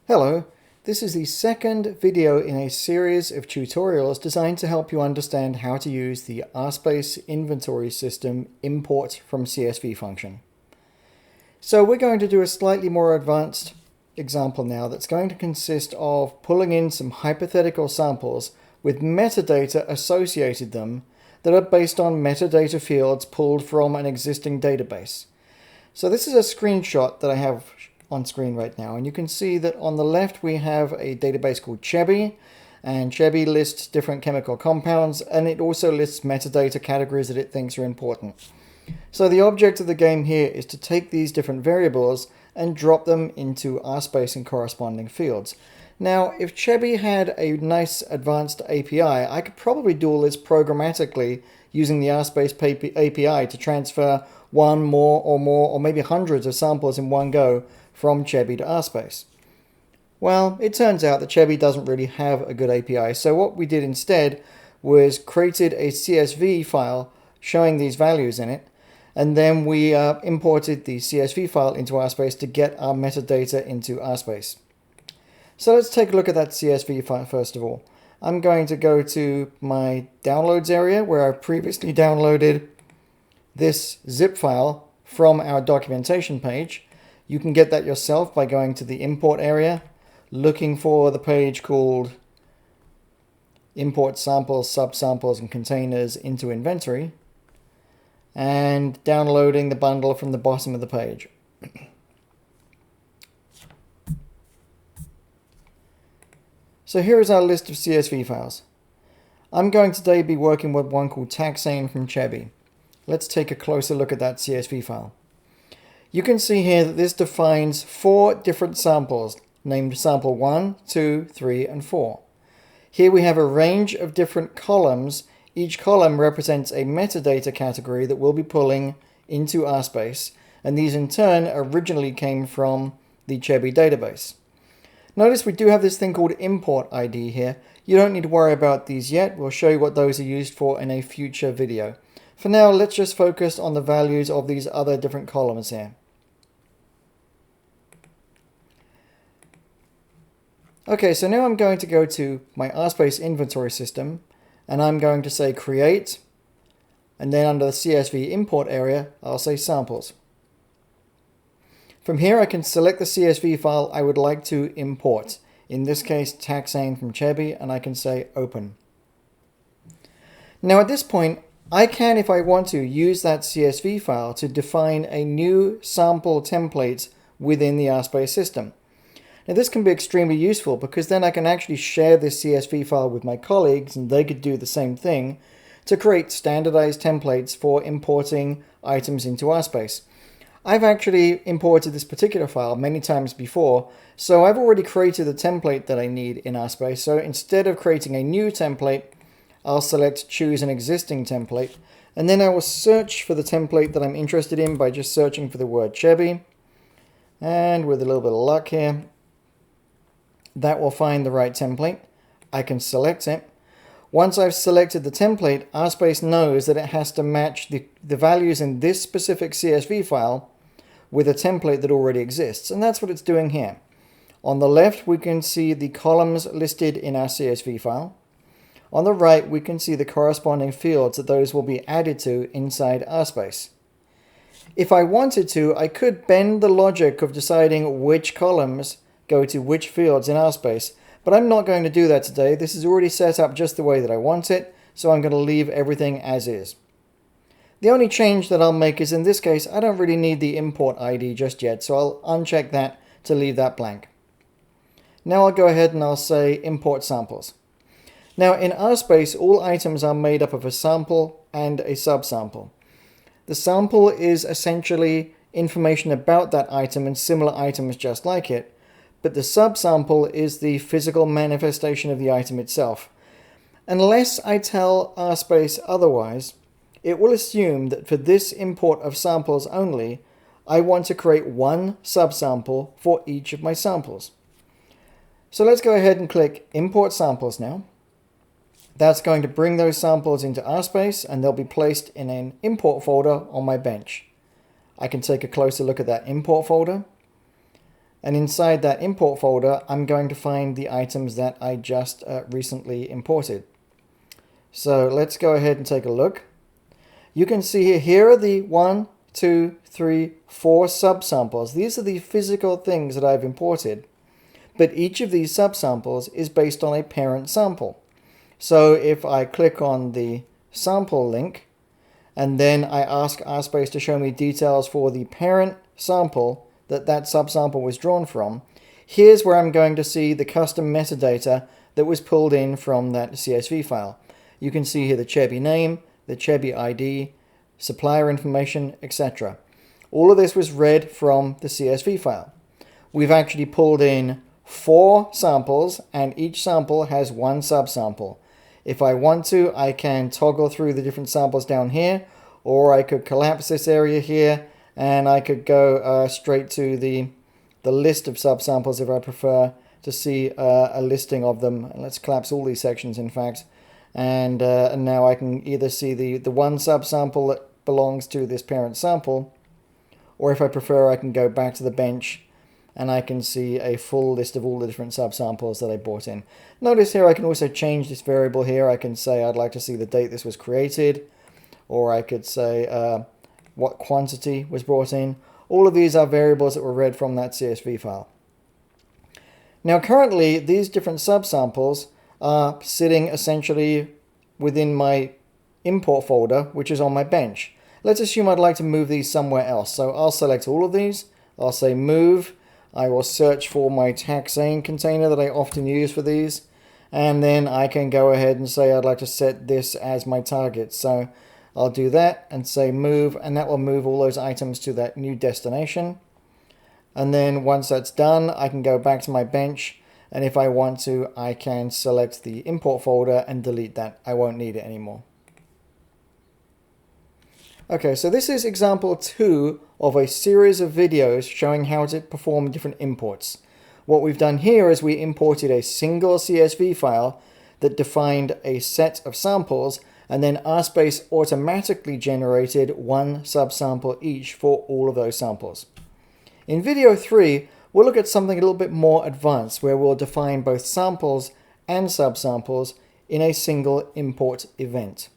Hello, this is the second video in a series of tutorials designed to help you understand how to use the RSpace inventory system import from CSV function. So we're going to do a slightly more advanced example now that's going to consist of pulling in some hypothetical samples with metadata associated them that are based on metadata fields pulled from an existing database. So this is a screenshot that I have on screen right now, and you can see that on the left we have a database called Chebby, and Chebby lists different chemical compounds, and it also lists metadata categories that it thinks are important. So the object of the game here is to take these different variables and drop them into RSpace and corresponding fields. Now, if Chebby had a nice advanced API, I could probably do all this programmatically using the RSpace API to transfer one, more, or maybe hundreds of samples in one go from Chebby to RSpace. Well, it turns out that Chebby doesn't really have a good API, so what we did instead was created a CSV file showing these values in it, and then we imported the CSV file into RSpace to get our metadata into RSpace. So let's take a look at that CSV file first of all. I'm going to go to my downloads area where I've previously downloaded this zip file from our documentation page. You can get that yourself by going to the import area, looking for the page called import samples, subsamples, and containers into inventory, and downloading the bundle from the bottom of the page. So here is our list of CSV files. I'm going today be working with one called taxane from Chebby. Let's take a closer look at that CSV file. You can see here that this defines 4 different samples, named sample 1, 2, 3, and 4. Here we have a range of different columns. Each column represents a metadata category that we'll be pulling into RSpace, and these in turn originally came from the Chebby database. Notice we do have this thing called import ID here. You don't need to worry about these yet. We'll show you what those are used for in a future video. For now, let's just focus on the values of these other different columns here. Okay, so now I'm going to go to my RSpace inventory system, and I'm going to say create, and then under the CSV import area, I'll say samples. From here, I can select the CSV file I would like to import. In this case, taxane from Chebby, and I can say open. Now at this point, I can, if I want to, use that CSV file to define a new sample template within the RSpace system. Now this can be extremely useful because then I can actually share this CSV file with my colleagues and they could do the same thing to create standardized templates for importing items into RSpace. I've actually imported this particular file many times before, so I've already created the template that I need in RSpace. So instead of creating a new template, I'll select choose an existing template, and then I will search for the template that I'm interested in by just searching for the word Chebby. And with a little bit of luck here, that will find the right template. I can select it. Once I've selected the template, RSpace knows that it has to match the values in this specific CSV file with a template that already exists, and that's what it's doing here. On the left, we can see the columns listed in our CSV file. On the right, we can see the corresponding fields that those will be added to inside RSpace. If I wanted to, I could bend the logic of deciding which columns go to which fields in RSpace, but I'm not going to do that today. This is already set up just the way that I want it, so I'm going to leave everything as is. The only change that I'll make is in this case, I don't really need the import ID just yet, so I'll uncheck that to leave that blank. Now I'll go ahead and I'll say import samples. Now in RSpace, all items are made up of a sample and a subsample. The sample is essentially information about that item and similar items just like it, but the subsample is the physical manifestation of the item itself. Unless I tell RSpace otherwise, it will assume that for this import of samples only, I want to create one subsample for each of my samples. So let's go ahead and click Import Samples now. That's going to bring those samples into RSpace, and they'll be placed in an import folder on my bench. I can take a closer look at that import folder. And inside that import folder, I'm going to find the items that I just recently imported. So let's go ahead and take a look. You can see here are the 1, 2, 3, 4 subsamples. These are the physical things that I've imported. But each of these subsamples is based on a parent sample. So if I click on the sample link, and then I ask RSpace to show me details for the parent sample that subsample was drawn from, here's where I'm going to see the custom metadata that was pulled in from that CSV file. You can see here the Chebby name, the Chebby ID, supplier information, etc. All of this was read from the CSV file. We've actually pulled in 4 samples, and each sample has 1 subsample. If I want to, I can toggle through the different samples down here, or I could collapse this area here, and I could go straight to the list of subsamples if I prefer to see a listing of them. And let's collapse all these sections, in fact. And now I can either see the 1 subsample that belongs to this parent sample, or if I prefer, I can go back to the bench and I can see a full list of all the different subsamples that I brought in. Notice here I can also change this variable here. I can say I'd like to see the date this was created, or I could say what quantity was brought in. All of these are variables that were read from that CSV file. Now currently these different subsamples are sitting essentially within my import folder, which is on my bench. Let's assume I'd like to move these somewhere else. So I'll select all of these. I'll say move. I will search for my taxane container that I often use for these. And then I can go ahead and say I'd like to set this as my target. So I'll do that and say move, and that will move all those items to that new destination. And then once that's done, I can go back to my bench, and if I want to, I can select the import folder and delete that. I won't need it anymore. Okay, so this is example 2 of a series of videos showing how to perform different imports. What we've done here is we imported a single CSV file that defined a set of samples, and then RSpace automatically generated 1 subsample each for all of those samples. In video 3, we'll look at something a little bit more advanced, where we'll define both samples and subsamples in a single import event.